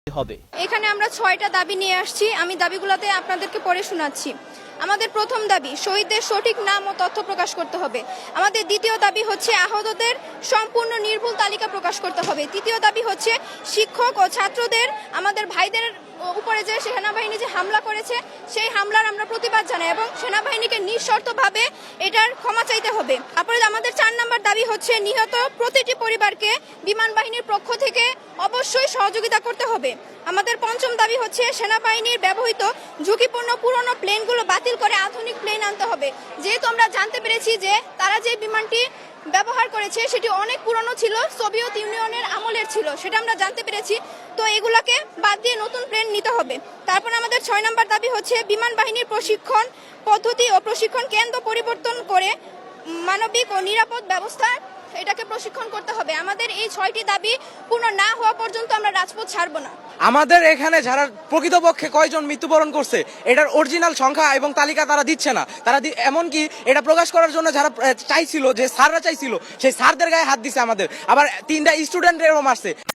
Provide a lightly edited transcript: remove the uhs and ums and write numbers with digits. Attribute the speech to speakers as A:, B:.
A: হবে।
B: এখানে আমরা ৬টা দাবি নিয়ে আসছি। আমি দাবিগুলোতে আপনাদেরকে পড়ে শোনাচ্ছি। আমাদের প্রথম দাবি, শহীদদের সঠিক নাম ও তথ্য প্রকাশ করতে হবে। আমাদের দ্বিতীয় দাবি হচ্ছে আহতদের সম্পূর্ণ নির্ভুল তালিকা প্রকাশ করতে হবে। তৃতীয় দাবি হচ্ছে শিক্ষক ও ছাত্রদের, আমাদের ভাইদের উপরে যে সেনাবাহিনী যে হামলা করেছে সেই হামলার আমরা প্রতিবাদ জানাই এবং সেনাবাহিনীকে নিঃশর্তভাবে এটার ক্ষমা চাইতে হবে। তারপরে আমাদের ৪ নম্বর দাবি হচ্ছে নিহত প্রতিটি পরিবারকে বিমান বাহিনীর পক্ষ থেকে অবশ্যই সহযোগিতা করতে হবে। আমাদের পঞ্চম দাবি হচ্ছে সেনাবাহিনীর ব্যবহৃত ঝুঁকিপূর্ণ পুরনো প্লেনগুলো বাতিল করে আধুনিক প্লেন আনতে হবে। যেহেতু আমরা জানতে পেরেছি যে তারা যে বিমানটি ব্যবহার করেছে সেটি অনেক পুরনো ছিল, সোভিয়েত ইউনিয়নের আমলের ছিল, সেটা আমরা জানতে পেরেছি। তো এগুলাকে বাদ দিয়ে নতুন প্লেন নিতে হবে। তারপর আমাদের ৬ নম্বর দাবি হচ্ছে বিমান বাহিনীর প্রশিক্ষণ পদ্ধতি ও প্রশিক্ষণ কেন্দ্র পরিবর্তন করে মানবিক ও নিরাপদ ব্যবস্থা এটাকে প্রশিক্ষণ করতে হবে। আমাদের এই ৬টি দাবি পূর্ণ না হওয়া পর্যন্ত আমরা রাজপথ ছাড়ব না।
C: আমাদের এখানে যারা প্রকৃতপক্ষে কয়জন মৃত্যুবরণ করছে এটার অরিজিনাল সংখ্যা এবং তালিকা তারা দিচ্ছে না। তারা এমনকি এটা প্রকাশ করার জন্য যারা চাইছিল, যে স্যাররা চাইছিল, সেই স্যারদের গায়ে হাত দিছে আমাদের, আবার 3টা স্টুডেন্ট এরকম মারছে।